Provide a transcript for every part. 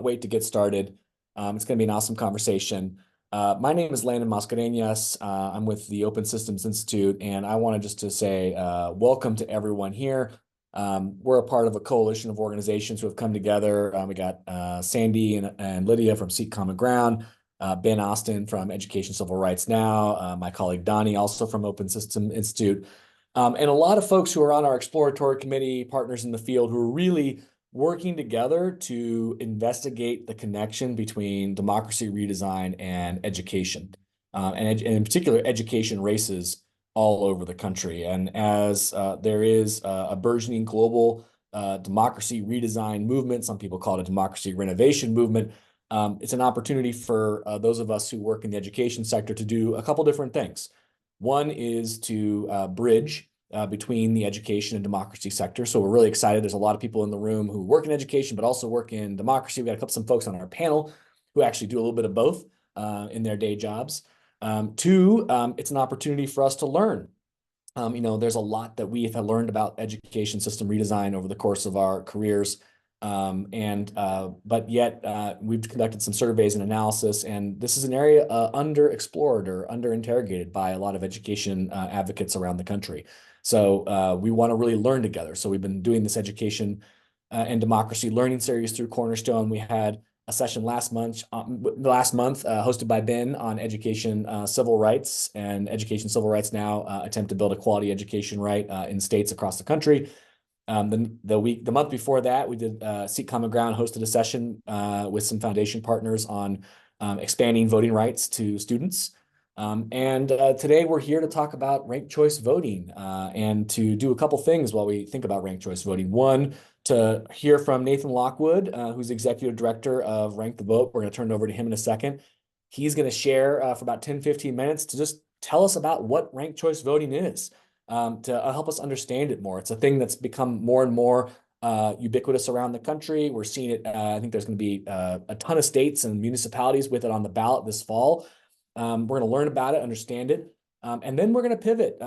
wait to get started. It's going to be an awesome conversation. My name is Landon Mascareñas. I'm with the Open Systems Institute, and I wanted just to say welcome to everyone here. We're a part of a coalition of organizations who have come together. We got Sandy and Lydia from Seek Common Ground, Ben Austin from Education Civil Rights Now, my colleague Donnie also from Open Systems Institute, and a lot of folks who are on our Exploratory committee, partners in the field who are really working together to investigate the connection between democracy redesign and education, and in particular, education races all over the country. And as there is a burgeoning global democracy redesign movement, some people call it a democracy renovation movement, it's an opportunity for those of us who work in the education sector to do a couple different things. One is to bridge between the education and democracy sector. So we're really excited. There's a lot of people in the room who work in education, but also work in democracy. We got some folks on our panel who actually do a little bit of both in their day jobs. Two, it's an opportunity for us to learn. There's a lot that we have learned about education system redesign over the course of our careers. But yet we've conducted some surveys and analysis, and this is an area underexplored or underinterrogated by a lot of education advocates around the country. So we want to really learn together. So we've been doing this education and democracy learning series through Cornerstone. We had a session last month hosted by Ben on education civil rights, and Education Civil Rights Now attempt to build a quality education right in states across the country. The month before that, we did Seek Common Ground hosted a session with some foundation partners on expanding voting rights to students. Today we're here to talk about ranked choice voting and to do a couple things while we think about ranked choice voting. One, to hear from Nathan Lockwood, who's executive director of Rank the Vote. We're going to turn it over to him in a second. He's going to share for about 10-15 minutes to just tell us about what ranked choice voting is. To help us understand it more. It's a thing that's become more and more ubiquitous around the country. We're seeing it. I think there's going to be a ton of states and municipalities with it on the ballot this fall. We're going to learn about it, understand it, and then we're going to pivot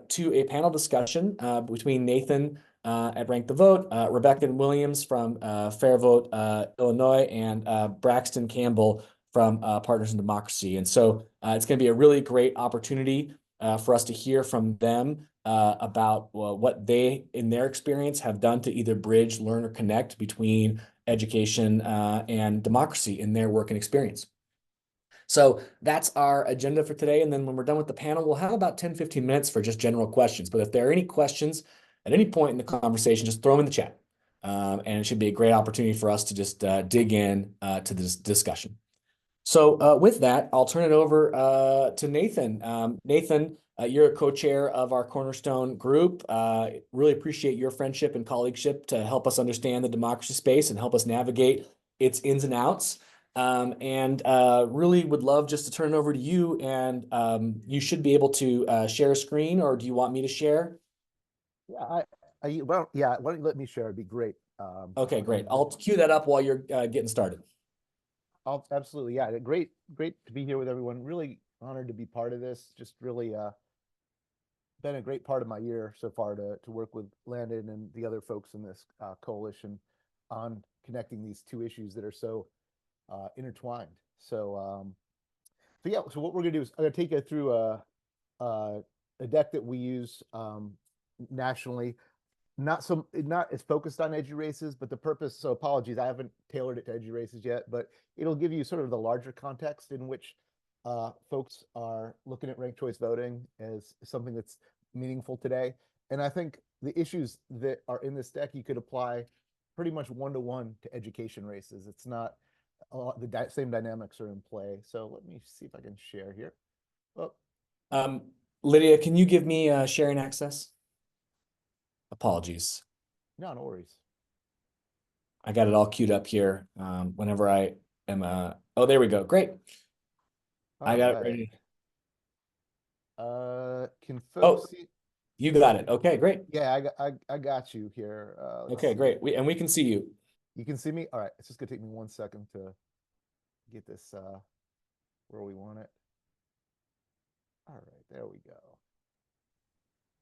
to a panel discussion between Nathan at Rank the Vote, Rebecca Williams from FairVote Illinois, and Braxton Campbell from Partners in Democracy. And so it's going to be a really great opportunity for us to hear from them about what they, in their experience, have done to either bridge, learn, or connect between education and democracy in their work and experience. So that's our agenda for today. And then when we're done with the panel, we'll have about 10-15 minutes for just general questions. But if there are any questions at any point in the conversation, just throw them in the chat. And it should be a great opportunity for us to just dig in to this discussion. So with that, I'll turn it over to Nathan. Nathan, you're a co-chair of our Cornerstone group. Really appreciate your friendship and colleagueship to help us understand the democracy space and help us navigate its ins and outs. Really would love just to turn it over to you, and you should be able to share a screen, or do you want me to share? Yeah, well, yeah, why don't you let me share? It'd be great. Okay, great. I'll cue that up while you're getting started. Absolutely, yeah. Great to be here with everyone. Really honored to be part of this. Just really been a great part of my year so far to work with Landon and the other folks in this coalition on connecting these two issues that are so intertwined. So yeah. So what we're gonna do is I'm gonna take you through a deck that we use nationally. Not as focused on eduraces, but the purpose, so apologies, I haven't tailored it to eduraces yet, but it'll give you sort of the larger context in which folks are looking at ranked choice voting as something that's meaningful today. And I think the issues that are in this deck, you could apply pretty much one-to-one to education races. It's not the same dynamics are in play. So let me see if I can share here. Oh. Lydia, can you give me sharing access? Apologies. No worries. I got it all queued up here. Whenever I am, oh, there we go. Great. I got it ready. Can folks see? You got it. Okay, great. Yeah, I got you here. Okay, great. We can see you. You can see me? All right. It's just gonna take me 1 second to get this where we want it. All right, there we go.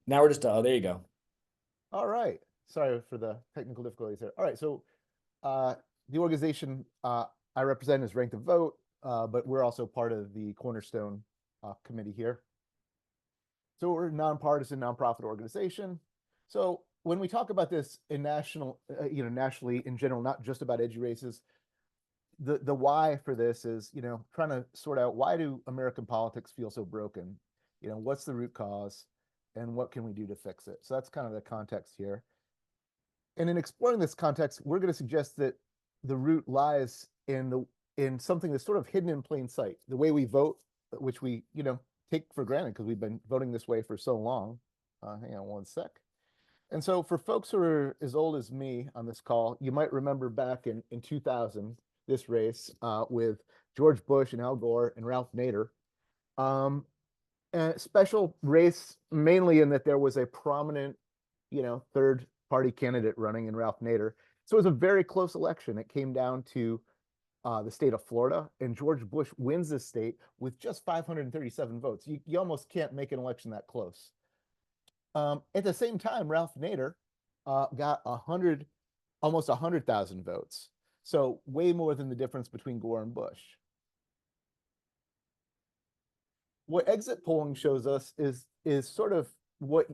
Now we're just, oh, there you go. All right. Sorry for the technical difficulties here. All right, so the organization I represent is Rank the Vote, but we're also part of the Cornerstone committee here. So we're a nonpartisan, nonprofit organization. So when we talk about this in nationally in general, not just about eduraces, the why for this is, trying to sort out, why do American politics feel so broken? What's the root cause and what can we do to fix it? So that's kind of the context here. And in exploring this context, we're going to suggest that the root lies in something that's sort of hidden in plain sight. The way we vote, which we, take for granted because we've been voting this way for so long. Hang on one sec. And so for folks who are as old as me on this call, you might remember back in 2000, this race with George Bush and Al Gore and Ralph Nader. A special race mainly in that there was a prominent, third party candidate running in Ralph Nader. So it was a very close election. It came down to the state of Florida, and George Bush wins this state with just 537 votes. You almost can't make an election that close. At the same time, Ralph Nader got almost 100,000 votes. So way more than the difference between Gore and Bush. What exit polling shows us is sort of what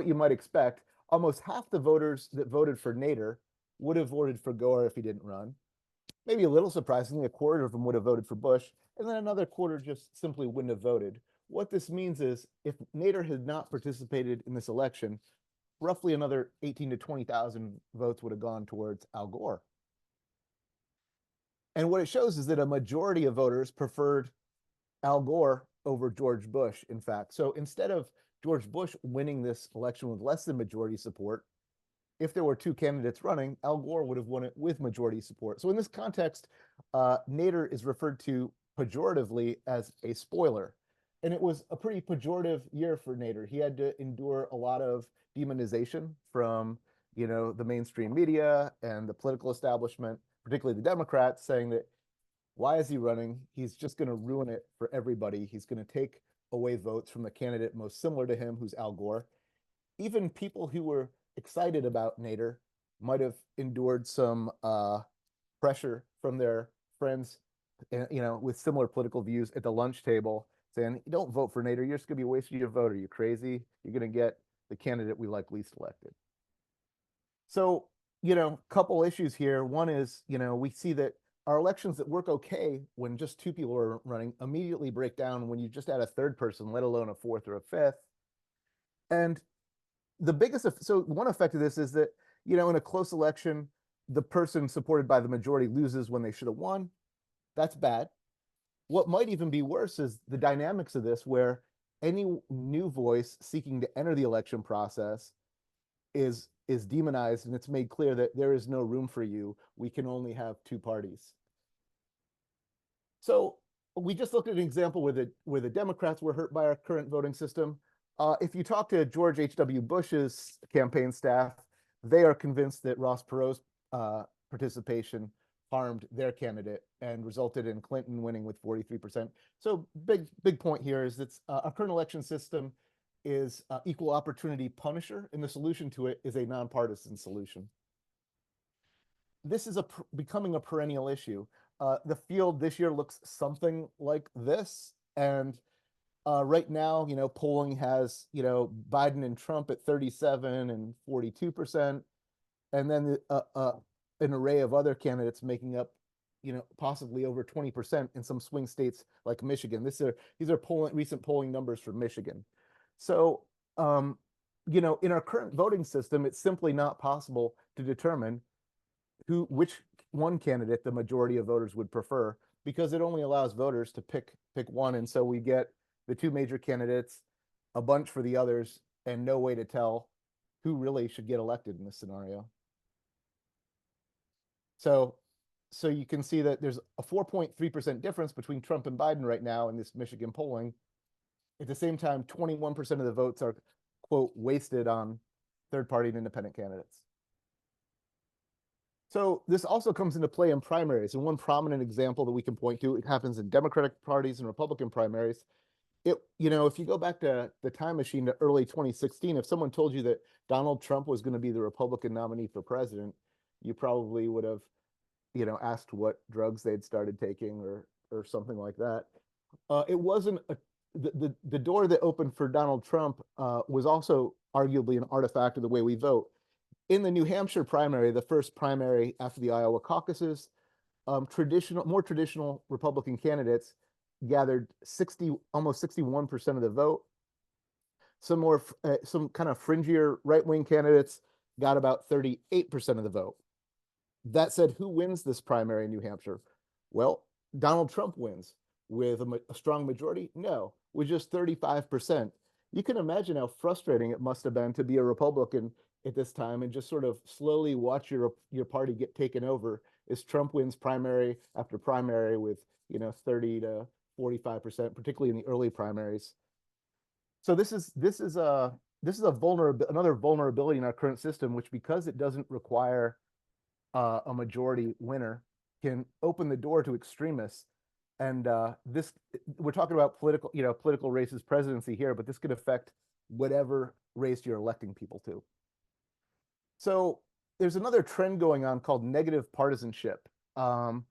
you might expect. Almost half the voters that voted for Nader would have voted for Gore if he didn't run. Maybe a little surprisingly, a quarter of them would have voted for Bush, and then another quarter just simply wouldn't have voted. What this means is if Nader had not participated in this election, roughly another 18 to 20,000 votes would have gone towards Al Gore. And what it shows is that a majority of voters preferred Al Gore over George Bush, in fact. So instead of George Bush winning this election with less than majority support, if there were two candidates running, Al Gore would have won it with majority support. So in this context, Nader is referred to pejoratively as a spoiler. And it was a pretty pejorative year for Nader. He had to endure a lot of demonization from, the mainstream media and the political establishment, particularly the Democrats, saying that, why is he running? He's just going to ruin it for everybody. He's going to take away votes from the candidate most similar to him, who's Al Gore. Even people who were excited about Nader might have endured some pressure from their friends, with similar political views at the lunch table, saying, don't vote for Nader. You're just going to be wasting your vote. Are you crazy? You're going to get the candidate we like least elected. So, couple issues here. One is, we see that our elections that work okay when just two people are running immediately break down when you just add a third person, let alone a fourth or a fifth. And the biggest, so one effect of this is that, in a close election, the person supported by the majority loses when they should have won. That's bad. What might even be worse is the dynamics of this, where any new voice seeking to enter the election process is demonized, and it's made clear that there is no room for you. We can only have two parties. So we just looked at an example where the Democrats were hurt by our current voting system. If you talk to George H.W. Bush's campaign staff, they are convinced that Ross Perot's participation harmed their candidate and resulted in Clinton winning with 43%. So big point here is that our current election system is equal opportunity punisher, and the solution to it is a nonpartisan solution. This is becoming a perennial issue. The field this year looks something like this, and right now, polling has, Biden and Trump at 37 and 42%, and then an array of other candidates making up, possibly over 20% in some swing states like Michigan. These are recent polling numbers for Michigan. So, in our current voting system, it's simply not possible to determine which one candidate the majority of voters would prefer, because it only allows voters to pick one. And so we get the two major candidates, a bunch for the others, and no way to tell who really should get elected in this scenario. So you can see that there's a 4.3% difference between Trump and Biden right now in this Michigan polling. At the same time, 21% of the votes are, quote, wasted on third-party and independent candidates. So this also comes into play in primaries. And one prominent example that we can point to, it happens in Democratic parties and Republican primaries. If you go back to the time machine to early 2016, if someone told you that Donald Trump was going to be the Republican nominee for president, you probably would have asked what drugs they'd started taking or something like that. It wasn't the door that opened for Donald Trump was also arguably an artifact of the way we vote. In the New Hampshire primary, the first primary after the Iowa caucuses, more traditional Republican candidates gathered almost 61% of the vote. Some kind of fringier right-wing candidates got about 38% of the vote. That said, who wins this primary in New Hampshire? Well, Donald Trump wins with a strong majority. No, with just 35%. You can imagine how frustrating it must have been to be a Republican at this time and just sort of slowly watch your party get taken over as Trump wins primary after primary with 30 to 45%, particularly in the early primaries. So another vulnerability in our current system, which, because it doesn't require a majority winner, can open the door to extremists. And we're talking about political races, presidency here, but this could affect whatever race you're electing people to. So there's another trend going on called negative partisanship. And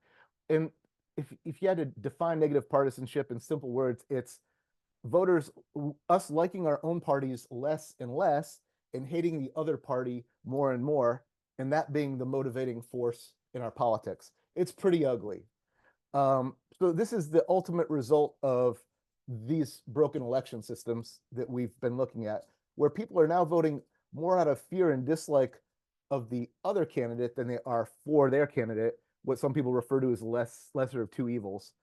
if you had to define negative partisanship in simple words, it's voters, us liking our own parties less and less and hating the other party more and more, and that being the motivating force in our politics. It's pretty ugly. So this is the ultimate result of these broken election systems that we've been looking at, where people are now voting more out of fear and dislike of the other candidate than they are for their candidate, what some people refer to as lesser of two evils.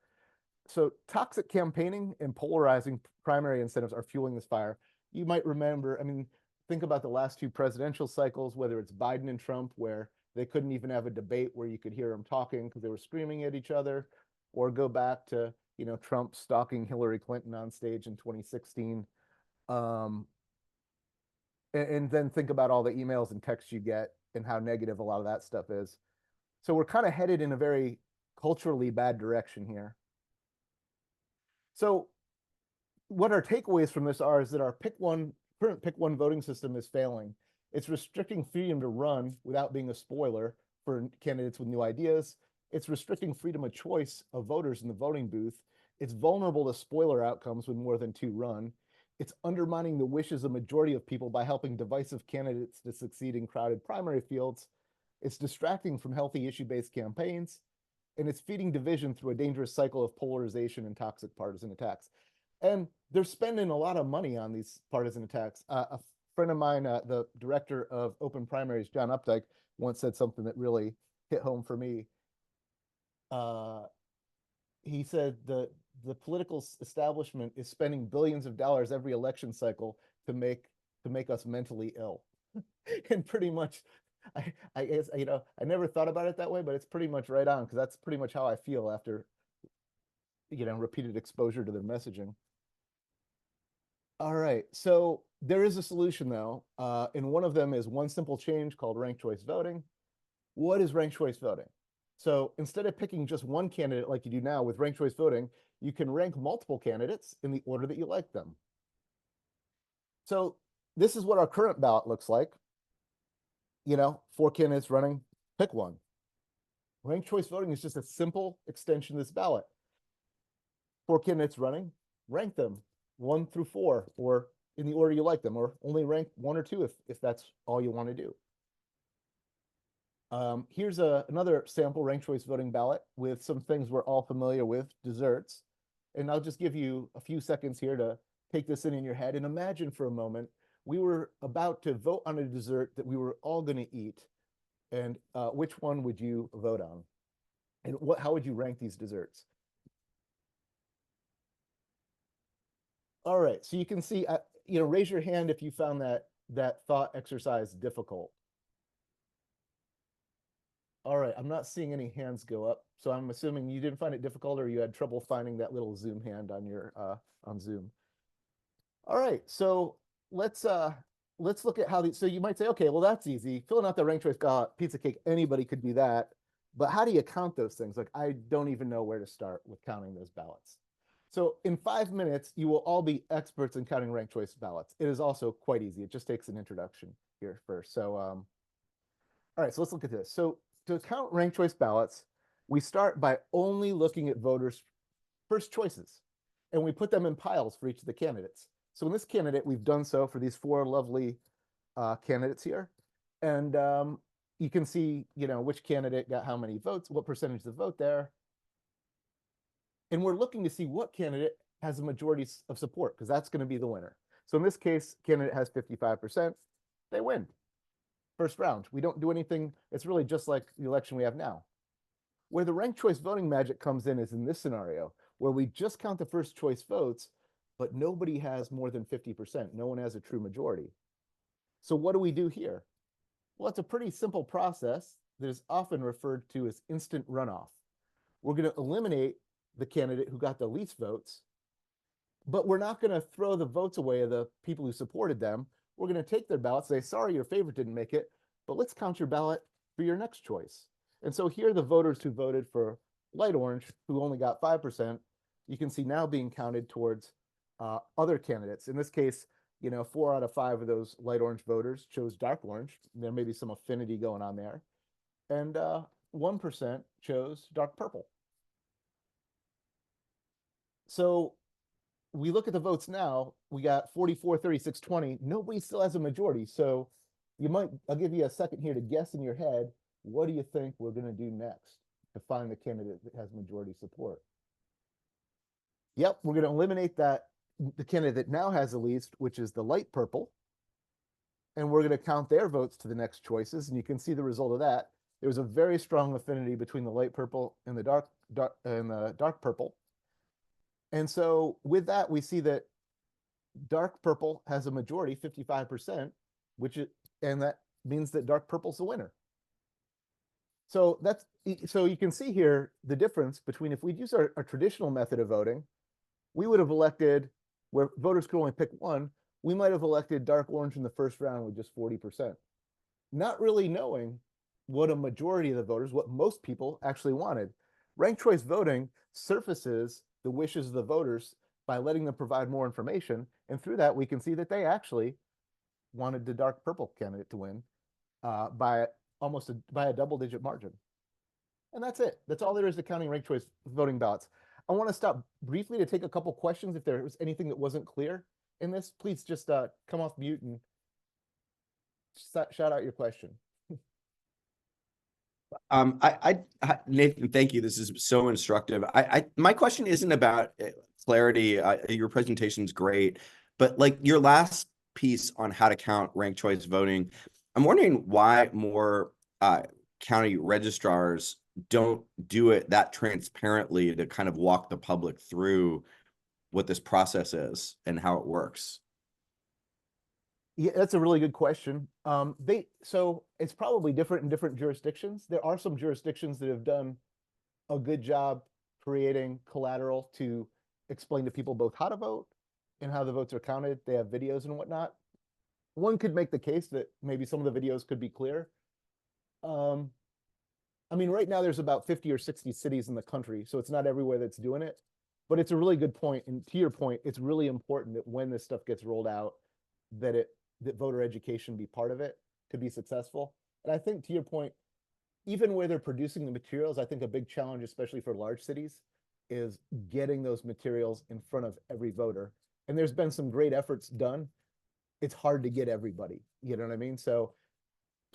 So toxic campaigning and polarizing primary incentives are fueling this fire. You might remember, think about the last two presidential cycles, whether it's Biden and Trump, where they couldn't even have a debate where you could hear them talking because they were screaming at each other, or go back to, Trump stalking Hillary Clinton on stage in 2016. And then think about all the emails and texts you get and how negative a lot of that stuff is. So we're kind of headed in a very culturally bad direction here. So what our takeaways from this are is that our current pick one voting system is failing. It's restricting freedom to run without being a spoiler for candidates with new ideas. It's restricting freedom of choice of voters in the voting booth. It's vulnerable to spoiler outcomes when more than two run. It's undermining the wishes of majority of people by helping divisive candidates to succeed in crowded primary fields. It's distracting from healthy issue-based campaigns, and it's feeding division through a dangerous cycle of polarization and toxic partisan attacks. And they're spending a lot of money on these partisan attacks. A friend of mine, the director of open primaries, John Updike, once said something that really hit home for me. He said the political establishment is spending billions of dollars every election cycle to make us mentally ill. And pretty much, I guess, I never thought about it that way, but it's pretty much right on, because that's pretty much how I feel after repeated exposure to their messaging. All right, so there is a solution though, and one of them is one simple change called ranked choice voting. What is ranked choice voting? So instead of picking just one candidate like you do now with ranked choice voting, you can rank multiple candidates in the order that you like them. So this is what our current ballot looks like. 4 candidates running, pick one. Ranked choice voting is just a simple extension of this ballot. 4 candidates running, rank them 1 through 4, or in the order you like them, or only rank 1 or 2 if that's all you want to do. Here's another sample ranked choice voting ballot with some things we're all familiar with, desserts. And I'll just give you a few seconds here to take this in your head and imagine for a moment we were about to vote on a dessert that we were all going to eat. And which one would you vote on? And how would you rank these desserts? All right, so you can see, raise your hand if you found that thought exercise difficult. All right, I'm not seeing any hands go up, so I'm assuming you didn't find it difficult, or you had trouble finding that little Zoom hand on your on Zoom. All right, so let's look at how these. So you might say, okay, well that's easy. Filling out the ranked choice pizza cake, anybody could do that. But how do you count those things? Like, I don't even know where to start with counting those ballots. So in 5 minutes, you will all be experts in counting ranked choice ballots. It is also quite easy. It just takes an introduction here first. So all right, so let's look at this. So to count ranked choice ballots, we start by only looking at voters' first choices, and we put them in piles for each of the candidates. So in this candidate, we've done so for these four lovely candidates here. And you can see, which candidate got how many votes, what percentage of the vote there. And we're looking to see what candidate has a majority of support, because that's going to be the winner. So in this case, candidate has 55%, they win. First round. We don't do anything. It's really just like the election we have now. Where the ranked choice voting magic comes in is in this scenario, where we just count the first choice votes, but nobody has more than 50%. No one has a true majority. So what do we do here? Well, it's a pretty simple process that is often referred to as instant runoff. We're going to eliminate the candidate who got the least votes, but we're not going to throw the votes away of the people who supported them. We're going to take their ballot, say, sorry, your favorite didn't make it, but let's count your ballot for your next choice. And so here are the voters who voted for light orange, who only got 5%, you can see now being counted towards other candidates. In this case, 4 out of 5 of those light orange voters chose dark orange. There may be some affinity going on there. And 1% chose dark purple. So we look at the votes now, we got 44, 36, 20. Nobody still has a majority. So I'll give you a second here to guess in your head, what do you think we're going to do next to find the candidate that has majority support? Yep, we're going to eliminate the candidate that now has the least, which is the light purple. And we're going to count their votes to the next choices. And you can see the result of that. There was a very strong affinity between the light purple and the dark purple. And so with that, we see that dark purple has a majority, 55%, and that means that dark purple's the winner. So you can see here the difference between, if we'd use our traditional method of voting, we would have elected, where voters could only pick one, we might have elected dark orange in the first round with just 40%. Not really knowing what a majority of the voters, what most people actually wanted. Ranked choice voting surfaces the wishes of the voters by letting them provide more information. And through that, we can see that they actually wanted the dark purple candidate to win by a double-digit margin. And that's it. That's all there is to counting ranked choice voting ballots. I want to stop briefly to take a couple questions. If there was anything that wasn't clear in this, please just come off mute and shout out your question. Nathan, thank you. This is so instructive. My question isn't about clarity. Your presentation is great, but like your last piece on how to count ranked choice voting, I'm wondering why more county registrars don't do it that transparently to kind of walk the public through what this process is and how it works. Yeah, that's a really good question. So it's probably different in different jurisdictions. There are some jurisdictions that have done a good job creating collateral to explain to people both how to vote and how the votes are counted. They have videos and whatnot. One could make the case that maybe some of the videos could be clear. I mean, right now there's about 50 or 60 cities in the country, so it's not everywhere that's doing it. But it's a really good point. And to your point, it's really important that when this stuff gets rolled out, that voter education be part of it to be successful. And I think to your point, even where they're producing the materials, I think a big challenge, especially for large cities, is getting those materials in front of every voter. And there's been some great efforts done. It's hard to get everybody, you know what I mean? So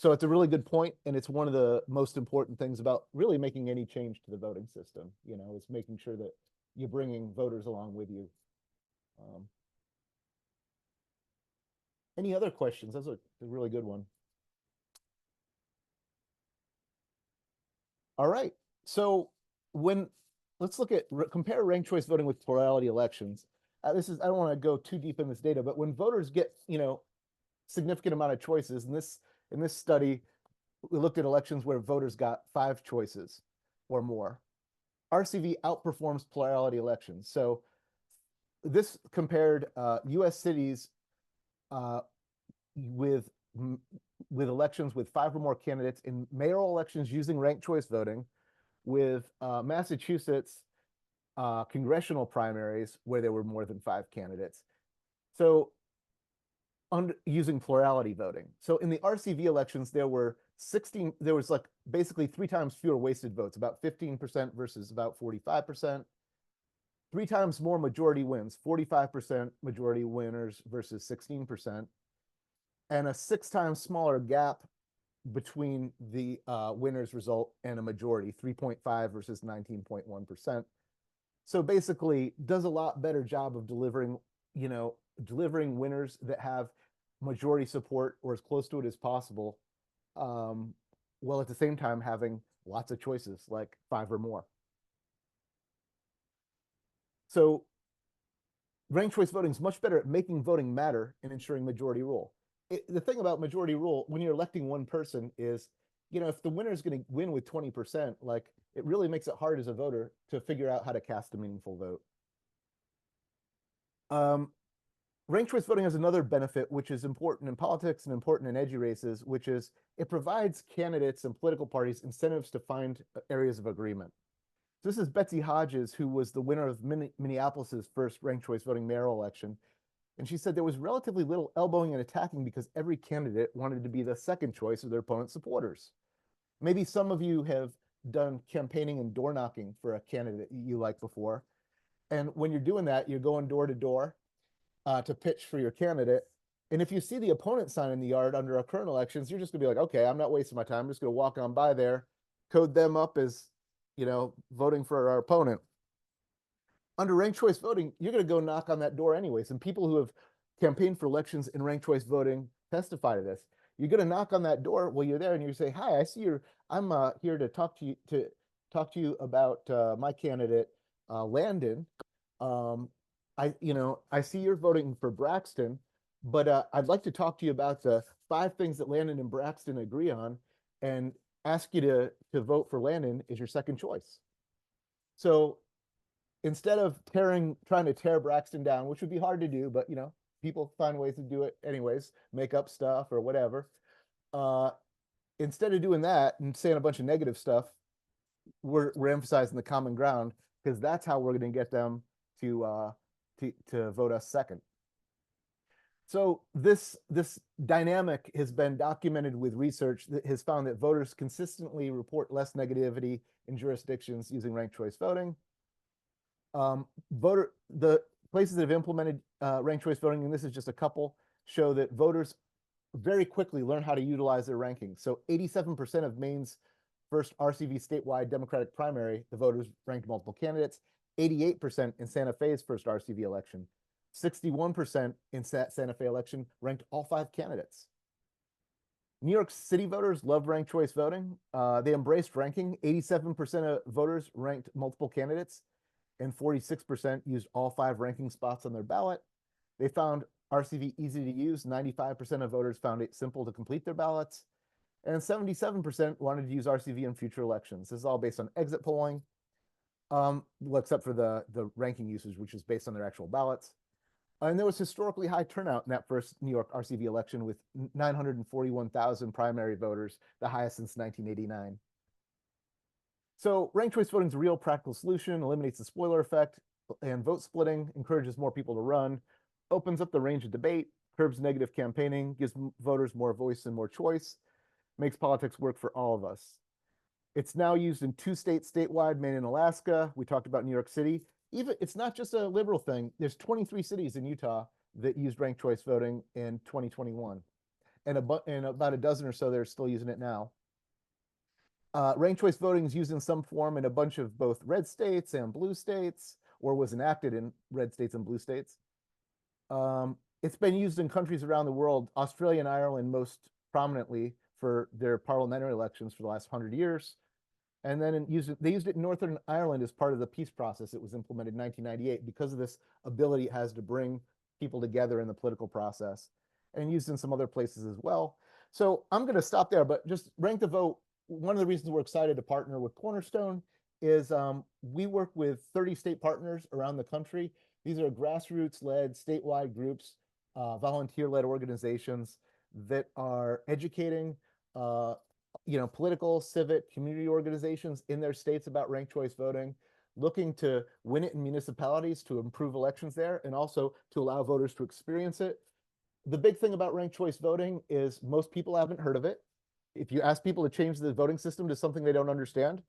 it's a really good point, and it's one of the most important things about really making any change to the voting system, is making sure that you're bringing voters along with you. Any other questions? That's a really good one. All right. So let's look at compare ranked choice voting with plurality elections. I don't want to go too deep in this data, but when voters get, significant amount of choices, in this study, we looked at elections where voters got 5 choices or more. RCV outperforms plurality elections. So this compared US cities with elections with 5 or more candidates in mayoral elections using ranked choice voting with Massachusetts congressional primaries where there were more than 5 candidates. So using plurality voting. So in the RCV elections, there were there was like basically 3 times fewer wasted votes, about 15% versus about 45%. 3 times more majority wins, 45% majority winners versus 16%, and a 6 times smaller gap between the winner's result and a majority, 3.5 versus 19.1%. So basically, does a lot better job of delivering, delivering winners that have majority support or as close to it as possible, while at the same time having lots of choices, like 5 or more. So ranked choice voting is much better at making voting matter and ensuring majority rule. The thing about majority rule, when you're electing one person, is, if the winner is going to win with 20%, like, it really makes it hard as a voter to figure out how to cast a meaningful vote. Ranked choice voting has another benefit, which is important in politics and important in eduraces, which is it provides candidates and political parties incentives to find areas of agreement. So this is Betsy Hodges, who was the winner of Minneapolis's first ranked choice voting mayoral election. And she said there was relatively little elbowing and attacking because every candidate wanted to be the second choice of their opponent's supporters. Maybe some of you have done campaigning and door knocking for a candidate you like before. And when you're doing that, you're going door to door to pitch for your candidate. And if you see the opponent sign in the yard under our current elections, you're just gonna be like, okay, I'm not wasting my time. I'm just gonna walk on by there, code them up as, voting for our opponent. Under ranked choice voting, you're going to go knock on that door anyways. And people who have campaigned for elections in ranked choice voting testify to this. You're going to knock on that door while you're there, and you say, "Hi, I see I'm here to talk to you about my candidate, Landon. I see you're voting for Braxton, but I'd like to talk to you about the 5 things that Landon and Braxton agree on, and ask you to vote for Landon as your second choice." So instead of trying to tear Braxton down, which would be hard to do, but people find ways to do it anyways, make up stuff or whatever. Instead of doing that and saying a bunch of negative stuff, we're emphasizing the common ground, because that's how we're going to get them to vote us second. So this dynamic has been documented with research that has found that voters consistently report less negativity in jurisdictions using ranked choice voting. The places that have implemented ranked choice voting, and this is just a couple, show that voters very quickly learn how to utilize their rankings. So 87% of Maine's first RCV statewide Democratic primary, the voters ranked multiple candidates. 88% in Santa Fe's first RCV election. 61% in Santa Fe election ranked all 5 candidates. New York City voters love ranked choice voting. They embraced ranking. 87% of voters ranked multiple candidates, and 46% used all 5 ranking spots on their ballot. They found RCV easy to use. 95% of voters found it simple to complete their ballots. And 77% wanted to use RCV in future elections. This is all based on exit polling, well, except for the ranking usage, which is based on their actual ballots. And there was historically high turnout in that first New York RCV election, with 941,000 primary voters, the highest since 1989. So ranked choice voting is a real practical solution, eliminates the spoiler effect and vote splitting, encourages more people to run, opens up the range of debate, curbs negative campaigning, gives voters more voice and more choice, makes politics work for all of us. It's now used in 2 states statewide, Maine and Alaska. We talked about New York City. It's not just a liberal thing. There's 23 cities in Utah that used ranked choice voting in 2021. And about a dozen or so, they're still using it now. Ranked choice voting is used in some form in a bunch of both red states and blue states, or was enacted in red states and blue states. It's been used in countries around the world, Australia and Ireland most prominently, for their parliamentary elections for the last 100 years. And then they used it in Northern Ireland as part of the peace process. It was implemented in 1998 because of this ability it has to bring people together in the political process, and used in some other places as well. So I'm going to stop there, but just rank the vote. One of the reasons we're excited to partner with Cornerstone is we work with 30 state partners around the country. These are grassroots-led statewide groups, volunteer-led organizations that are educating political, civic, community organizations in their states about ranked choice voting, looking to win it in municipalities to improve elections there, and also to allow voters to experience it. The big thing about ranked choice voting is most people haven't heard of it. if you ask people to change the voting system to something they don't understand,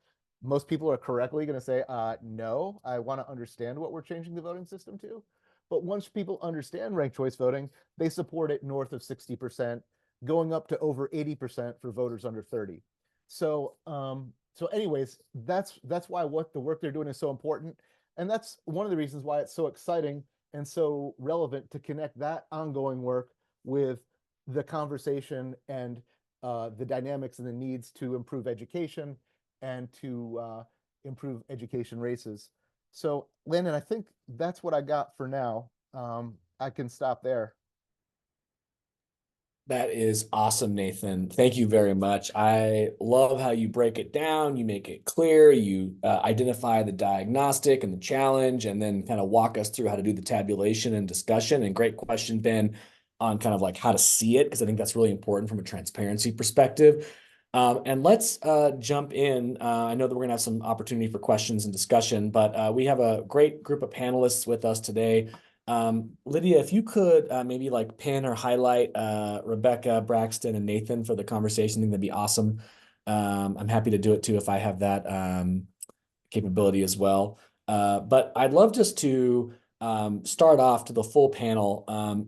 most people are correctly going to say, no, I want to understand what we're changing the voting system to. But once people understand ranked choice voting, they support it north of 60%, going up to over 80% for voters under 30. So, so anyways, that's why the work they're doing is so important. And that's one of the reasons why it's so exciting and so relevant to connect that ongoing work with the conversation and the dynamics and the needs to improve education and to improve education races. So, Landon, I think that's what I got for now. I can stop there. That is awesome, Nathan. Thank you very much. I love how you break it down. You make it clear. You identify the diagnostic and the challenge, and then kind of walk us through how to do the tabulation and discussion. And great question, Ben, on kind of like how to see it, because I think that's really important from a transparency perspective. And let's jump in. I know that we're going to have some opportunity for questions and discussion, but we have a great group of panelists with us today. Lydia, if you could maybe like pin or highlight Rebecca, Braxton, and Nathan for the conversation, I think that'd be awesome. I'm happy to do it too if I have that capability as well. But I'd love just to start off to the full panel,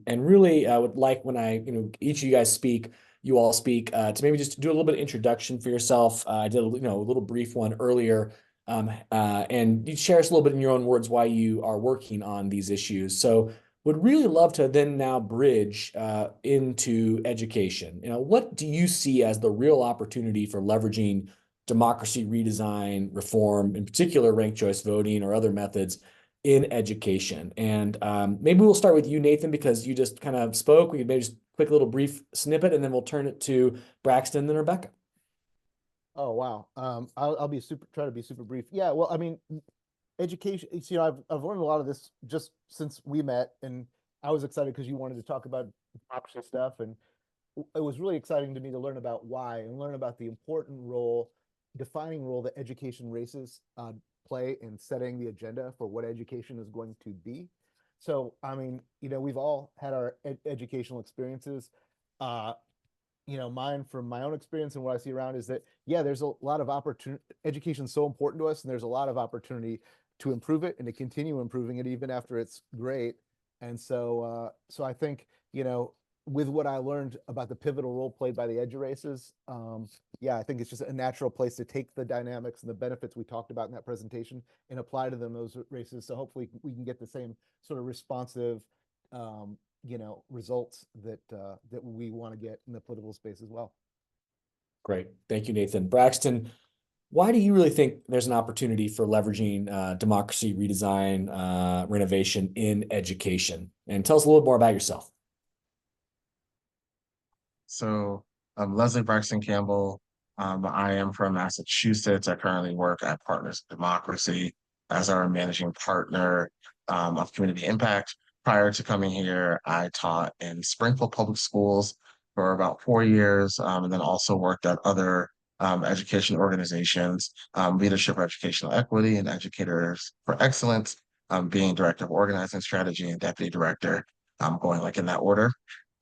and really I would like when each of you guys speak, you all speak, to maybe just do a little bit of introduction for yourself. I did a little brief one earlier. And you share us a little bit in your own words why you are working on these issues. So would really love to then now bridge into education. What do you see as the real opportunity for leveraging democracy redesign, reform, in particular ranked choice voting or other methods in education? And maybe we'll start with you, Nathan, because you just kind of spoke. We could maybe just quick little brief snippet, and then we'll turn it to Braxton and then Rebecca. Oh, wow. I'll try to be super brief. Yeah, well, I mean, education, I've learned a lot of this just since we met, and I was excited because you wanted to talk about democracy stuff, and it was really exciting to me to learn about why and learn about the important defining role that education races play in setting the agenda for what education is going to be. So, I mean, we've all had our educational experiences. Mine from my own experience and what I see around is that, yeah, there's a lot of opportunity. Education is so important to us, and there's a lot of opportunity to improve it and to continue improving it even after it's great. And so, I think, with what I learned about the pivotal role played by the eduraces, yeah, I think it's just a natural place to take the dynamics and the benefits we talked about in that presentation and apply to them those races. So hopefully we can get the same sort of responsive, results that we want to get in the political space as well. Great. Thank you, Nathan. Braxton, why do you really think there's an opportunity for leveraging democracy redesign, renovation in education? And tell us a little more about yourself. So I'm Lezlie Braxton Campbell. I am from Massachusetts. I currently work at Partners in Democracy as our managing partner of community impact. Prior to coming here, I taught in Springfield Public Schools for about 4 years, and then also worked at other education organizations, Leadership for Educational Equity and Educators for Excellence, being Director of Organizing Strategy and Deputy Director, going like in that order.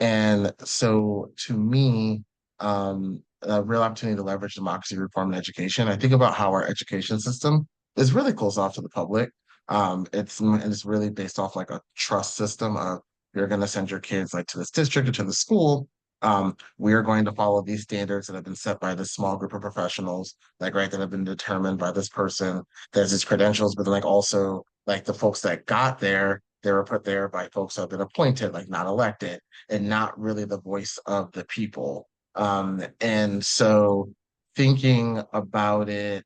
And so to me, a real opportunity to leverage democracy, reform, and education. I think about how our education system is really closed off to the public. It's really based off like a trust system of you're going to send your kids like to this district or to the school. We are going to follow these standards that have been set by this small group of professionals, like right, that have been determined by this person. There's these credentials, but then like also like the folks that got there, they were put there by folks who have been appointed, like not elected, and not really the voice of the people. And so thinking about it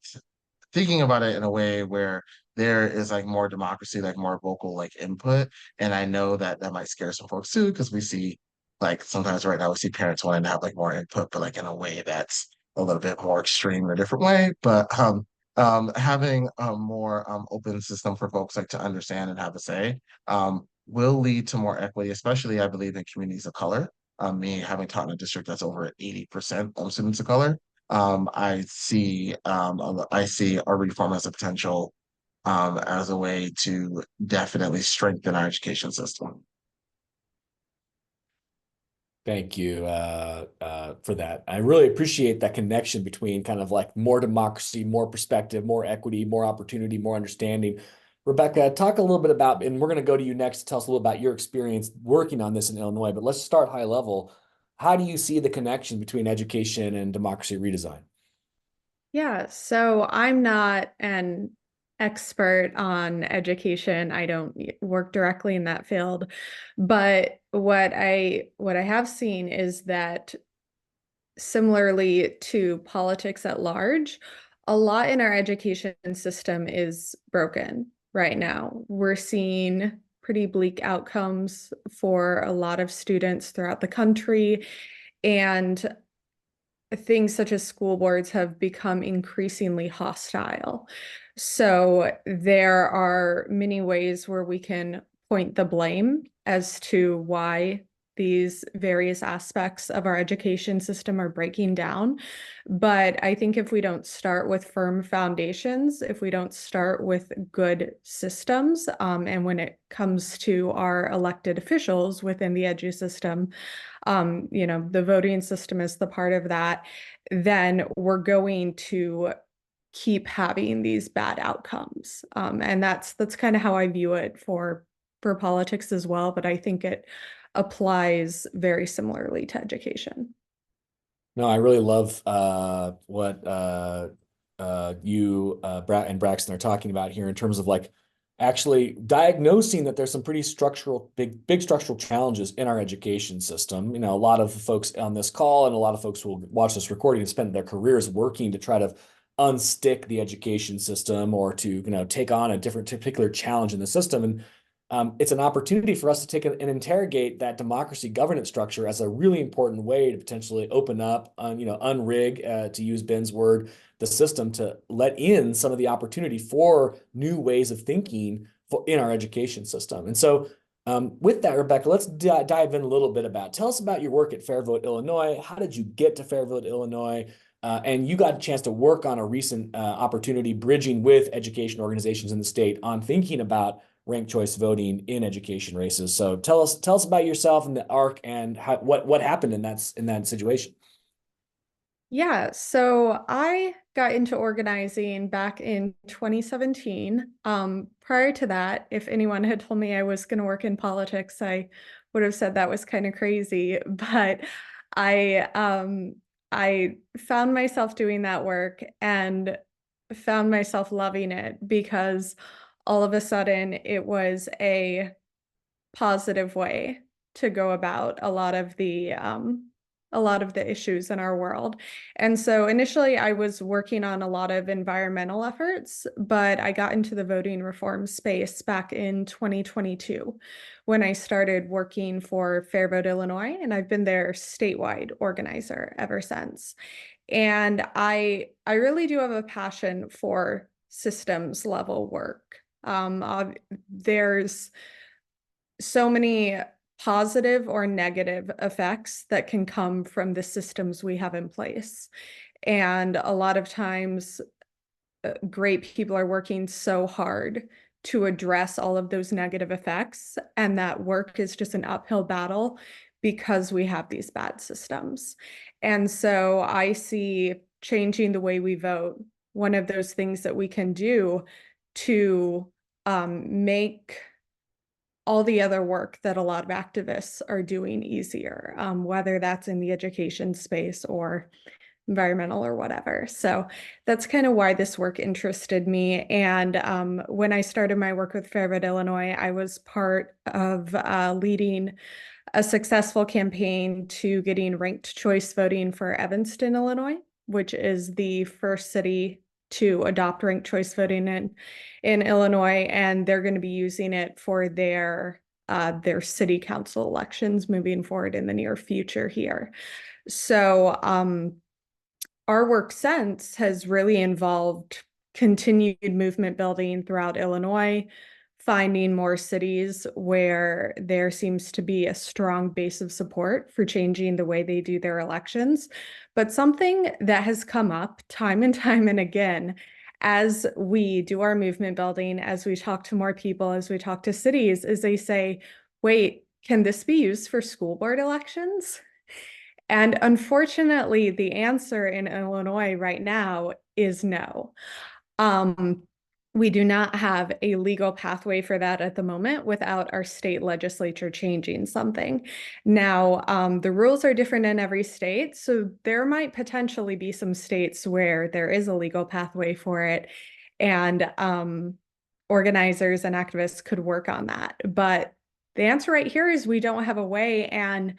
in a way where there is like more democracy, like more vocal like input. And I know that that might scare some folks too, because we see like sometimes right now we see parents wanting to have like more input, but like in a way that's a little bit more extreme in a different way. But having a more open system for folks like to understand and have a say will lead to more equity, especially I believe in communities of color. Me having taught in a district that's over 80% students of color, I see our reform as a potential as a way to definitely strengthen our education system. Thank you for that. I really appreciate that connection between kind of like more democracy, more perspective, more equity, more opportunity, more understanding. Rebecca, talk a little bit about, and we're going to go to you next to tell us a little about your experience working on this in Illinois, but let's start high level. How do you see the connection between education and democracy redesign? Yeah, so I'm not an expert on education. I don't work directly in that field, but what I have seen is that similarly to politics at large, a lot in our education system is broken right now. We're seeing pretty bleak outcomes for a lot of students throughout the country, and things such as school boards have become increasingly hostile. So there are many ways where we can point the blame as to why these various aspects of our education system are breaking down. But I think if we don't start with firm foundations, if we don't start with good systems, and when it comes to our elected officials within the edu system, the voting system is the part of that, then we're going to keep having these bad outcomes. And that's kind of how I view it for politics as well, but I think it applies very similarly to education. No, I really love what you and Braxton are talking about here in terms of like actually diagnosing that there's some pretty big structural challenges in our education system. You know, a lot of the folks on this call and a lot of folks who will watch this recording have spent their careers working to try to unstick the education system or to, take on a different particular challenge in the system. And it's an opportunity for us to take and interrogate that democracy governance structure as a really important way to potentially open up, unrig, to use Ben's word, the system to let in some of the opportunity for new ways of thinking in our education system. And so with that, Rebecca, let's dive in a little bit tell us about your work at FairVote Illinois. How did you get to FairVote Illinois? And you got a chance to work on a recent opportunity bridging with education organizations in the state on thinking about ranked choice voting in education races. So tell us about yourself and the arc and what happened in that situation. Yeah, so I got into organizing back in 2017. Prior to that, if anyone had told me I was going to work in politics, I would have said that was kind of crazy. But I found myself doing that work and found myself loving it because all of a sudden it was a positive way to go about a lot of the issues in our world. And so initially I was working on a lot of environmental efforts, but I got into the voting reform space back in 2022 when I started working for FairVote Illinois, and I've been their statewide organizer ever since. And I really do have a passion for systems level work. There's so many positive or negative effects that can come from the systems we have in place. And a lot of times, great people are working so hard to address all of those negative effects. And that work is just an uphill battle because we have these bad systems. And so I see changing the way we vote one of those things that we can do to make all the other work that a lot of activists are doing easier, whether that's in the education space or environmental or whatever. So that's kind of why this work interested me. And when I started my work with FairVote Illinois, I was part of leading a successful campaign to getting ranked choice voting for Evanston, Illinois, which is the first city to adopt ranked choice voting in Illinois, and they're going to be using it for their city council elections moving forward in the near future here. So our work since has really involved continued movement building throughout Illinois, finding more cities where there seems to be a strong base of support for changing the way they do their elections. But something that has come up time and again, as we do our movement building, as we talk to more people, as we talk to cities, is they say, wait, can this be used for school board elections? And unfortunately, the answer in Illinois right now is no. We do not have a legal pathway for that at the moment without our state legislature changing something. Now, the rules are different in every state, so there might potentially be some states where there is a legal pathway for it, and organizers and activists could work on that. But the answer right here is we don't have a way, and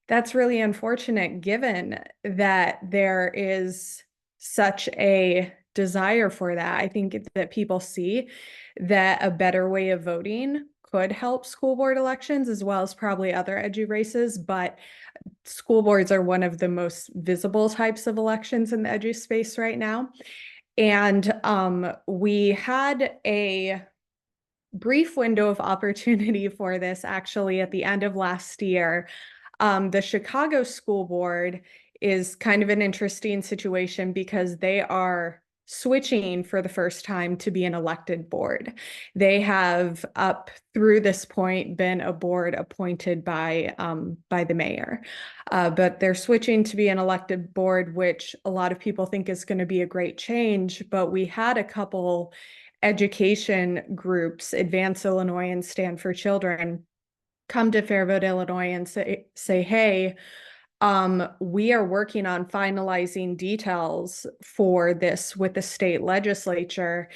that's really unfortunate given that there is such a desire for that. I think that people see that a better way of voting could help school board elections as well as probably other edu-races, but school boards are one of the most visible types of elections in the edu space right now. And we had a brief window of opportunity for this actually at the end of last year. The Chicago School Board is kind of an interesting situation because they are switching for the first time to be an elected board. They have up through this point been a board appointed by the mayor, but they're switching to be an elected board, which a lot of people think is going to be a great change. But we had a couple education groups, Advance Illinois and Stand for Children, come to FairVote Illinois and say, hey, we are working on finalizing details for this with the state legislature,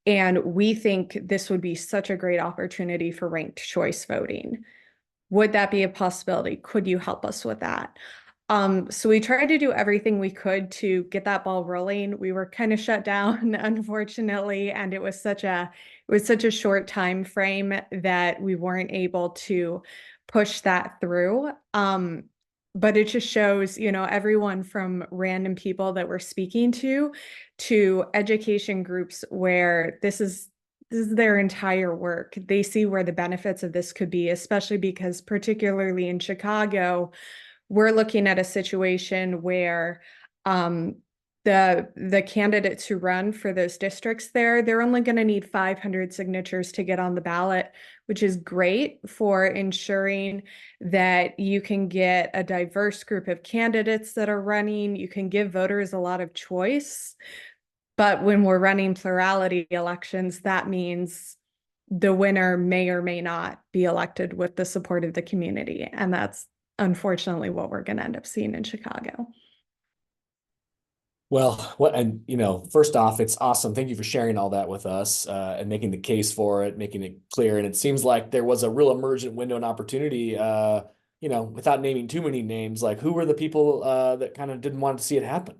and we think this would be such a great opportunity for ranked choice voting. Would that be a possibility? Could you help us with that? So we tried to do everything we could to get that ball rolling. We were kind of shut down, unfortunately, and it was such a short time frame that we weren't able to push that through. But it just shows, everyone from random people that we're speaking to education groups where this is their entire work. They see where the benefits of this could be, especially because particularly in Chicago, we're looking at a situation where the candidates who run for those districts they're only going to need 500 signatures to get on the ballot, which is great for ensuring that you can get a diverse group of candidates that are running. You can give voters a lot of choice. But when we're running plurality elections, that means the winner may or may not be elected with the support of the community. And that's unfortunately what we're going to end up seeing in Chicago. Well, first off, it's awesome. Thank you for sharing all that with us and making the case for it, making it clear. And it seems like there was a real emergent window and opportunity, without naming too many names, like who were the people that kind of didn't want to see it happen?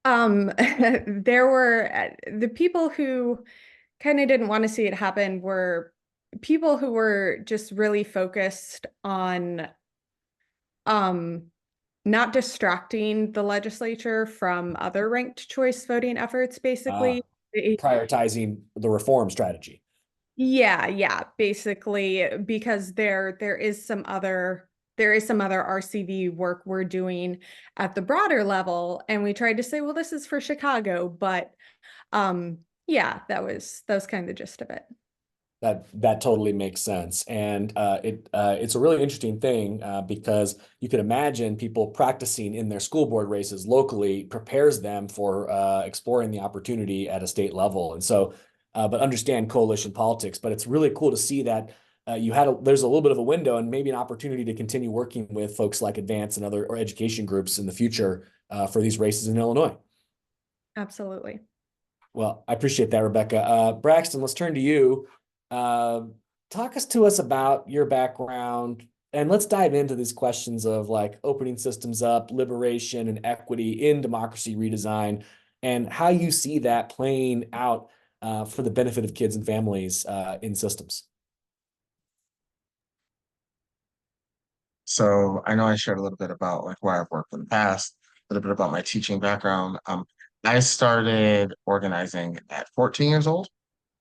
There were the people who kind of didn't want to see it happen were people who were just really focused on not distracting the legislature from other ranked choice voting efforts, basically. Prioritizing the reform strategy. Yeah, basically, because there is some other RCV work we're doing at the broader level, and we tried to say, well, this is for Chicago, but yeah, that was kind of the gist of it. That totally makes sense, and it's a really interesting thing because you could imagine people practicing in their school board races locally prepares them for exploring the opportunity at a state level, and so. But understand coalition politics. But it's really cool to see that there's a little bit of a window and maybe an opportunity to continue working with folks like Advance and other or education groups in the future for these races in Illinois. Absolutely. Well, I appreciate that, Rebecca. Braxton, let's turn to you. Talk to us about your background, and let's dive into these questions of like opening systems up, liberation and equity in democracy redesign, and how you see that playing out for the benefit of kids and families in systems. So I know I shared a little bit about like where I've worked in the past, a little bit about my teaching background. I started organizing at 14 years old,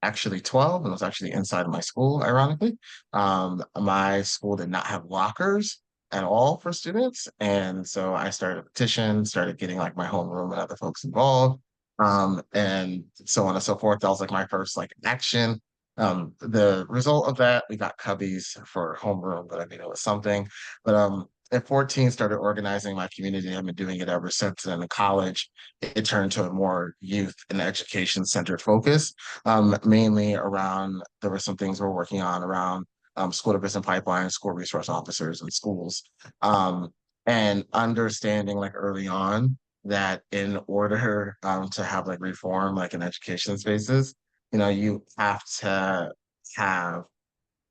actually 12, and it was actually inside of my school, ironically. My school did not have lockers at all for students. And so I started a petition, started getting like my homeroom and other folks involved. And so on and so forth. That was like my first like action. The result of that, we got cubbies for homeroom, but I mean, it was something. But at 14 started organizing my community. I've been doing it ever since. And in college, it turned to a more youth and education centered focus, mainly around, there were some things we're working on around school to prison pipeline, school resource officers in schools, um, and understanding like early on that in order to have like reform like in education spaces, you know, have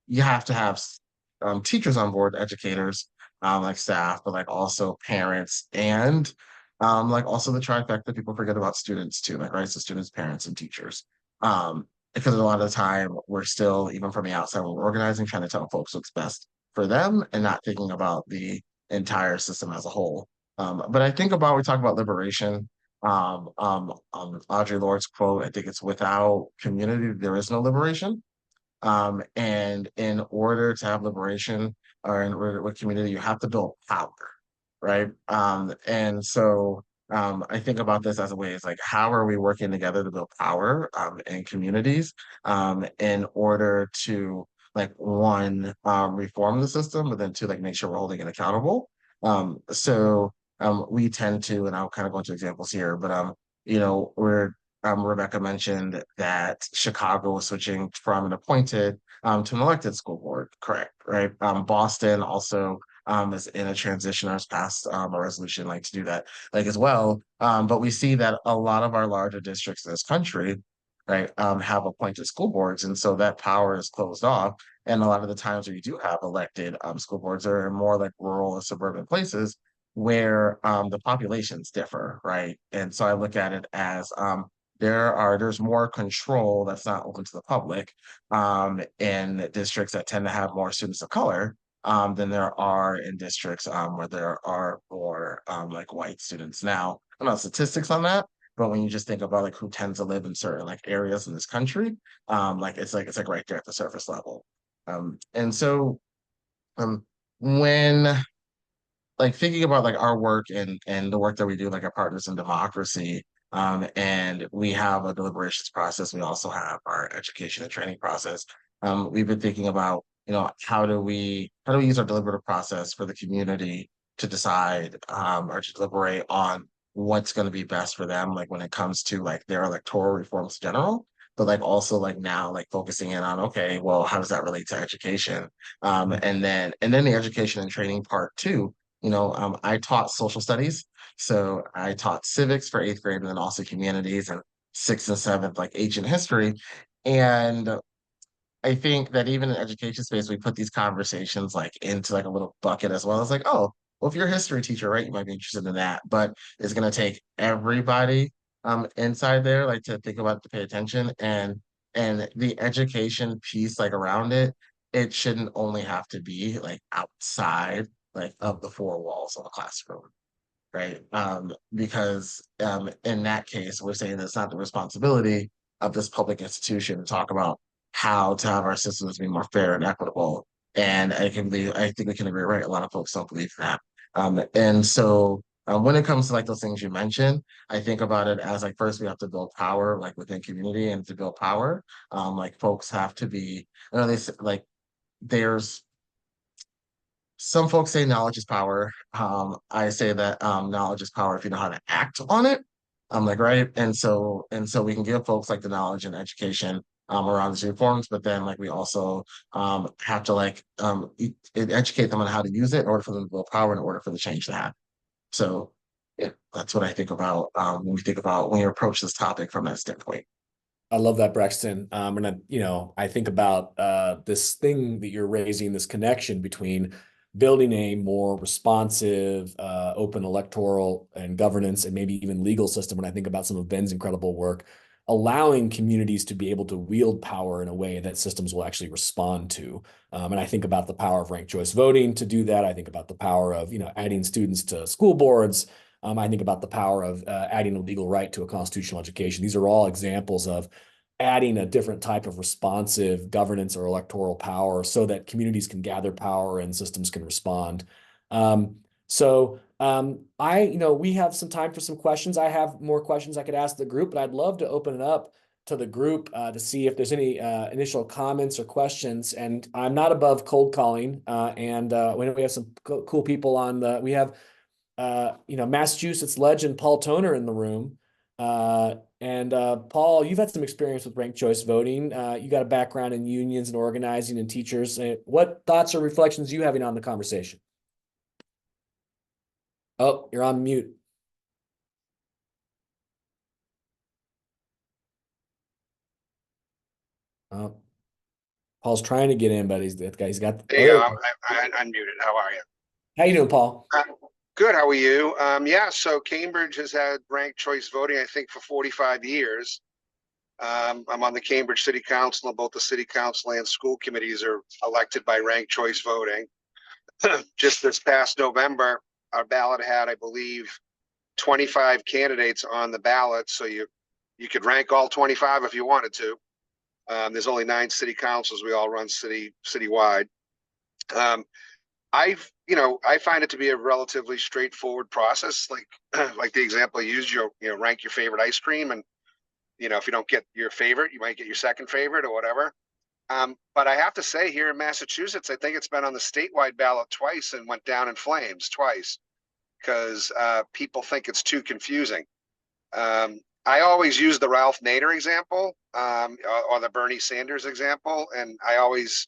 you have to have teachers on board, educators, like staff, but like also parents and like also the trifecta. People forget about students too, like right, so students, parents, and teachers. Because a lot of the time we're still, even from the outside, when we're organizing, trying to tell folks what's best for them and not thinking about the entire system as a whole. But I think about, we talk about liberation. Audre Lorde's quote, I think it's without community, there is no liberation. And in order to have liberation or in order with community, you have to build power, right? And so I think about this as a way, it's like, how are we working together to build power in communities in order to like one, reform the system, but then two, like make sure we're holding it accountable. We tend to, and I'll kind of go into examples here, but you know, Rebecca mentioned that Chicago was switching from an appointed to an elected school board, correct, right? Boston also is in a transition or has passed a resolution like to do that like as well. But we see that a lot of our larger districts in this country, right, have appointed school boards. And so that power is closed off. And a lot of the times where you do have elected school boards are in more like rural or suburban places where the populations differ, right? And so I look at it as there's more control that's not open to the public in districts that tend to have more students of color than there are in districts where there are more like white students. Now, I'm not statistics on that, but when you just think about like who tends to live in certain like areas in this country, like it's like right there at the surface level. And so um, when like thinking about like our work and the work that we do, like our partners in democracy, and we have a deliberations process. We also have our education and training process. We've been thinking about, you know, how do we use our deliberative process for the community to decide or to deliberate on what's going to be best for them, like when it comes to like their electoral reforms in general, but like also like now like focusing in on, okay, well, how does that relate to education? And then the education and training part too. You know, I taught social studies, so I taught civics for 8th grade and then also humanities and sixth and seventh, like ancient history. And I think that even in education space, we put these conversations like into like a little bucket as well. It's like, oh, well, if you're a history teacher, right, you might be interested in that, but it's gonna take everybody inside there like to think about to pay attention and the education piece like around it, it shouldn't only have to be like outside like of the four walls of a classroom, right? Because in that case, we're saying it's not the responsibility of this public institution to talk about how to have our systems be more fair and equitable. And I think we can agree, right? A lot of folks don't believe that. And so when it comes to like those things you mentioned, I think about it as like first we have to build power like within community, and to build power, like folks have to be, you know, like there's some folks say knowledge is power. I say that knowledge is power if you know how to act on it. I'm like, right. And so we can give folks like the knowledge and education around these reforms, but then like we also have to like educate them on how to use it in order for them to build power in order for the change to happen. So yeah, that's what I think about when you approach this topic from that standpoint. I love that, Braxton. I think about this thing that you're raising, this connection between building a more responsive, open electoral and governance and maybe even legal system. When I think about some of Ben's incredible work, allowing communities to be able to wield power in a way that systems will actually respond to. And I think about the power of ranked choice voting to do that. I think about the power of, adding students to school boards. I think about the power of adding a legal right to a constitutional education. These are all examples of adding a different type of responsive governance or electoral power so that communities can gather power and systems can respond. We have some time for some questions. I have more questions I could ask the group, but I'd love to open it up to the group to see if there's any initial comments or questions. And I'm not above cold calling. And we have some cool people on the. We have Massachusetts legend Paul Toner in the room. Paul, you've had some experience with ranked choice voting. You got a background in unions and organizing and teachers. What thoughts or reflections are you having on the conversation? Oh, you're on mute. Paul's trying to get in, but he's got. There you go. I'm unmuted. How are you? How you doing, Paul? Good. How are you? Yeah. So Cambridge has had ranked choice voting, I think, for 45 years. I'm on the Cambridge City Council, and both the City Council and school committees are elected by ranked choice voting. Just this past November, our ballot had, I believe, 25 candidates on the ballot. So you could rank all 25 if you wanted to. There's only 9 city councils. We all run citywide. I find it to be a relatively straightforward process. Like the example I used, you rank your favorite ice cream, and if you don't get your favorite, you might get your second favorite or whatever. But I have to say, here in Massachusetts, I think it's been on the statewide ballot twice and went down in flames twice because people think it's too confusing. I always use the Ralph Nader example or the Bernie Sanders example, and I always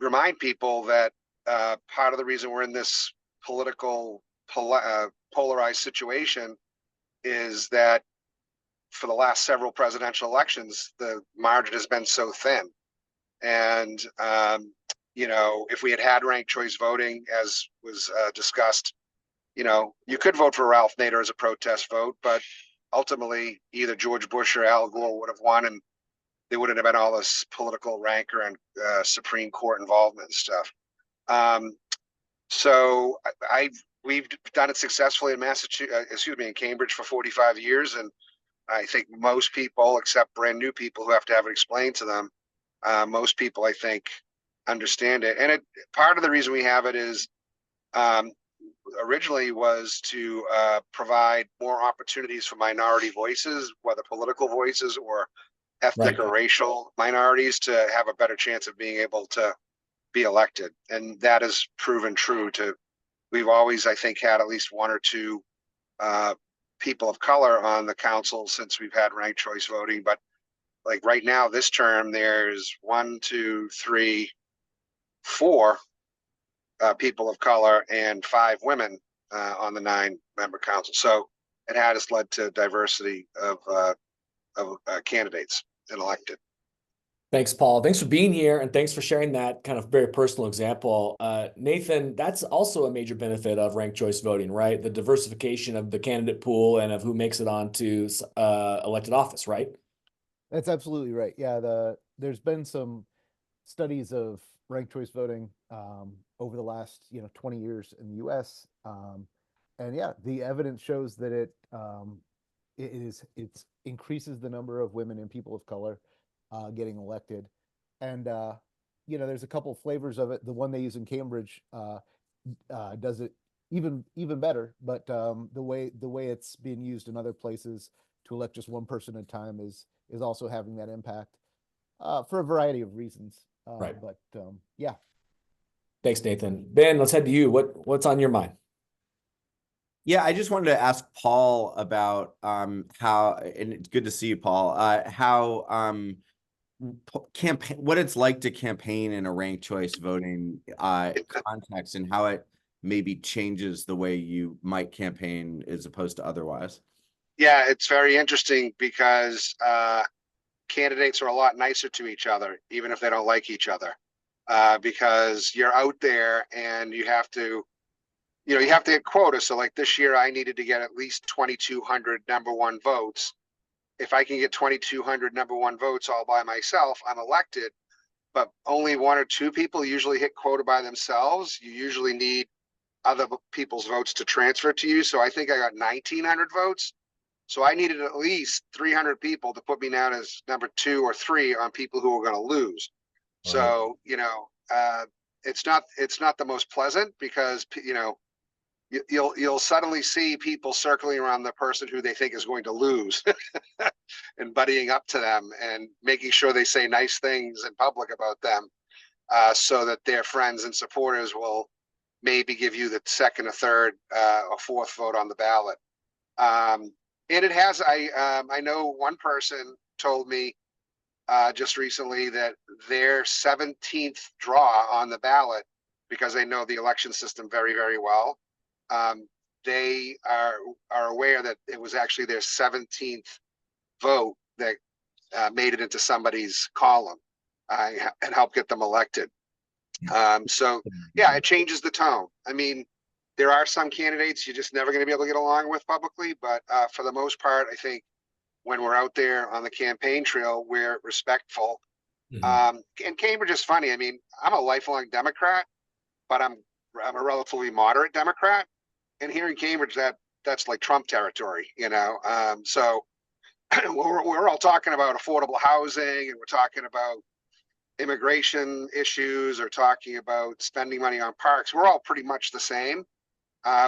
remind people that part of the reason we're in this political polarized situation is that for the last several presidential elections, the margin has been so thin. And, if we had ranked choice voting, as was discussed, you could vote for Ralph Nader as a protest vote, but ultimately either George Bush or Al Gore would have won, and there wouldn't have been all this political rancor and Supreme Court involvement and stuff. So we've done it successfully in Massachusetts, in Cambridge for 45 years, and I think most people, except brand new people who have to have it explained to them, most people, I think, understand it. And part of the reason we have it is originally was to provide more opportunities for minority voices, whether political voices or ethnic or racial minorities, to have a better chance of being able to be elected. And that has proven true. We've always, I think, had at least 1 or 2 people of color on the council since we've had ranked choice voting. But like right now, this term, there's 1, 2, 3, 4 people of color and 5 women on the 9-member council. So it has led to diversity of candidates and elected. Thanks, Paul. Thanks for being here, and thanks for sharing that kind of very personal example. Nathan, that's also a major benefit of ranked choice voting, right? The diversification of the candidate pool and of who makes it onto elected office, right? That's absolutely right. Yeah, there's been some studies of ranked choice voting over the last 20 years in the U.S. And yeah, the evidence shows that it increases the number of women and people of color getting elected. And there's a couple flavors of it. The one they use in Cambridge does it even better, but the way it's being used in other places to elect just one person at a time is also having that impact for a variety of reasons. Right. But yeah. Thanks, Nathan. Ben, let's head to you. What's on your mind? Yeah, I just wanted to ask Paul about how, and it's good to see you, Paul, how campaign, what it's like to campaign in a ranked choice voting context, and how it maybe changes the way you might campaign as opposed to otherwise. Yeah, it's very interesting because candidates are a lot nicer to each other, even if they don't like each other, because you're out there and you have to hit quota. So like this year, I needed to get at least 2,200 number 1 votes. If I can get 2,200 number 1 votes all by myself, I'm elected. But only 1 or 2 people usually hit quota by themselves. You usually need other people's votes to transfer to you. So I think I got 1,900 votes. So I needed at least 300 people to put me down as number 2 or 3 on people who are going to lose. Right. So, it's not the most pleasant because, you'll suddenly see people circling around the person who they think is going to lose and buddying up to them and making sure they say nice things in public about them, so that their friends and supporters will maybe give you the second or third or fourth vote on the ballot. And it has, I know one person told me just recently that their 17th draw on the ballot, because they know the election system very, very well, they are aware that it was actually their 17th vote that made it into somebody's column and helped get them elected. So yeah, it changes the tone. I mean, there are some candidates you're just never going to be able to get along with publicly, but for the most part, I think when we're out there on the campaign trail, we're respectful. And Cambridge is funny. I mean, I'm a lifelong Democrat, but I'm a relatively moderate Democrat, and here in Cambridge, that's like Trump territory, you know. So we're all talking about affordable housing, and we're talking about immigration issues, or talking about spending money on parks. We're all pretty much the same,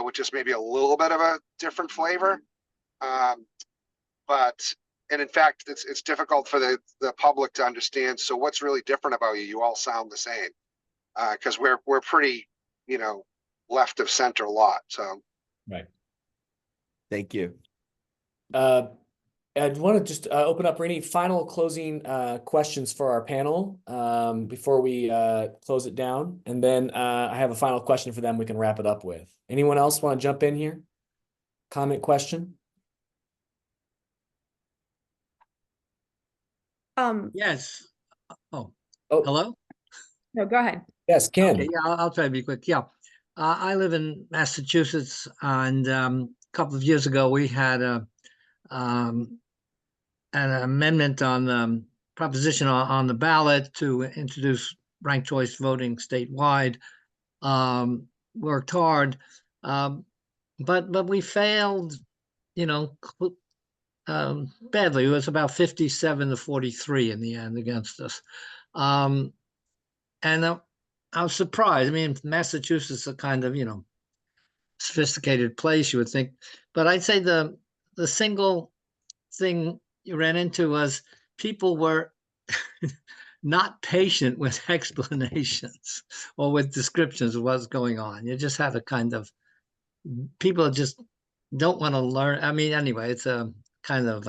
with just maybe a little bit of a different flavor. And in fact, it's difficult for the public to understand. So what's really different about you? You all sound the same, because we're pretty, you know, left of center a lot. So Right. Thank you. I want to just open up for any final closing questions for our panel before we close it down. And then I have a final question for them we can wrap it up with. Anyone else want to jump in here? Comment, question? Yes. Oh, Hello? No, go ahead. yes, Ken. Okay, yeah, I'll try to be quick. Yeah. I live in Massachusetts, and a couple of years ago, we had an amendment on the proposition on the ballot to introduce ranked choice voting statewide. Worked hard, but we failed, you know, badly. It was about 57 to 43 in the end against us. And I was surprised. I mean, Massachusetts is a kind of, you know, sophisticated place, you would think. But I'd say the single thing you ran into was people were not patient with explanations or with descriptions of what's going on. You just had a kind of, people just don't want to learn. I mean, anyway, it's a kind of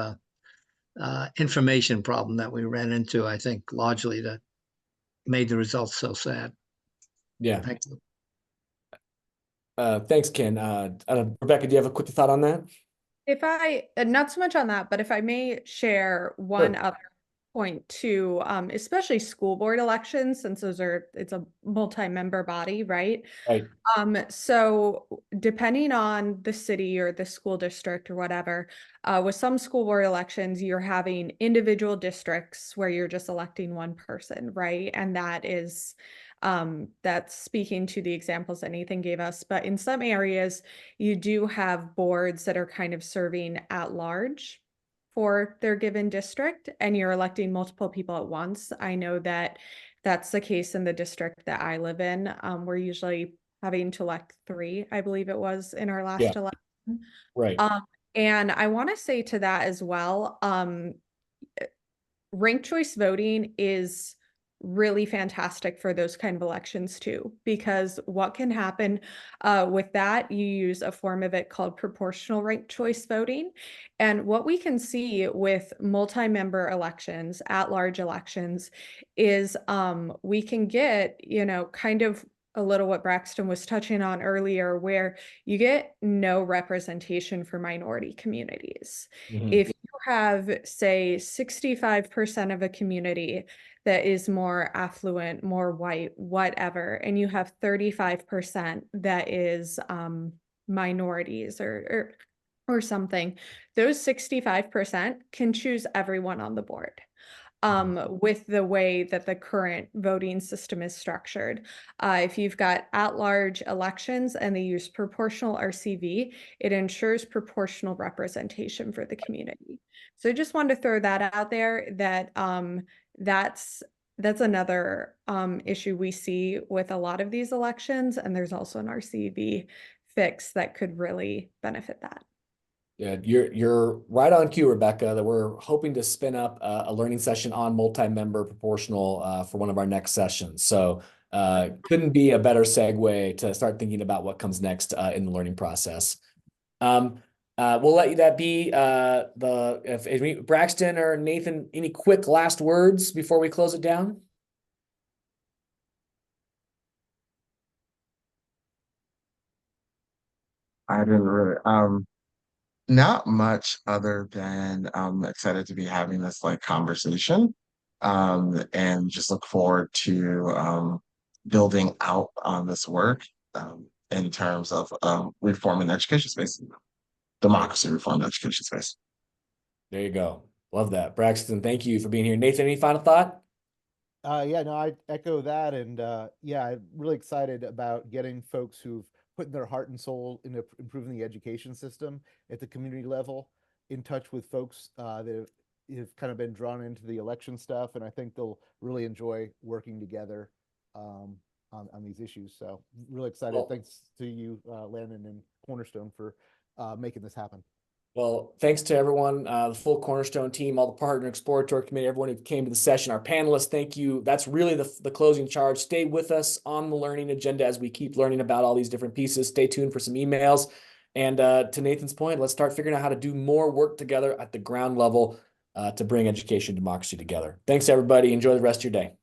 information problem that we ran into, I think, largely that made the results so sad. Yeah. Thank you. Thanks, Ken. Rebecca, do you have a quick thought on that? If I, not so much on that, but if I may share one other point too, especially school board elections, since it's a multi-member body, right? Right. So depending on the city or the school district or whatever, with some school board elections, you're having individual districts where you're just electing one person, right? And that is, that's speaking to the examples that Nathan gave us. But in some areas, you do have boards that are kind of serving at large for their given district, and you're electing multiple people at once. I know that that's the case in the district that I live in. We're usually having to elect 3, I believe it was in our last election. Right. And I want to say to that as well, ranked choice voting is really fantastic for those kind of elections too, because what can happen with that, you use a form of it called proportional ranked choice voting. And what we can see with multi-member elections, at-large elections, is we can get, you know, kind of a little what Braxton was touching on earlier, where you get no representation for minority communities. If you have, say, 65% of a community that is more affluent, more white, whatever, and you have 35% that is minorities or something, those 65% can choose everyone on the board. With the way that the current voting system is structured. If you've got at-large elections and they use proportional RCV, it ensures proportional representation for the community. So I just wanted to throw that out there, that that's another issue we see with a lot of these elections, and there's also an RCV fix that could really benefit that. Yeah, you're right on cue, Rebecca, that we're hoping to spin up a learning session on multi-member proportional for one of our next sessions. So couldn't be a better segue to start thinking about what comes next in the learning process. We'll let that be if Braxton or Nathan, any quick last words before we close it down? I didn't really, not much other than I'm excited to be having this like conversation. And just look forward to building out on this work in terms of reforming the education space, democracy reform the education space. There you go. Love that. Braxton, thank you for being here. Nathan, any final thought? Yeah, no, I echo that. And yeah, I'm really excited about getting folks who've put their heart and soul into improving the education system at the community level in touch with folks that have kind of been drawn into the election stuff. And I think they'll really enjoy working together on these issues. So really excited. Well, thanks to you, Landon and Cornerstone, for making this happen. Well, thanks to everyone, the full Cornerstone team, all the partner exploratory committee, everyone who came to the session, our panelists, thank you. That's really the closing charge. Stay with us on the learning agenda as we keep learning about all these different pieces. Stay tuned for some emails. And to Nathan's point, let's start figuring out how to do more work together at the ground level to bring education and democracy together. Thanks, everybody. Enjoy the rest of your day.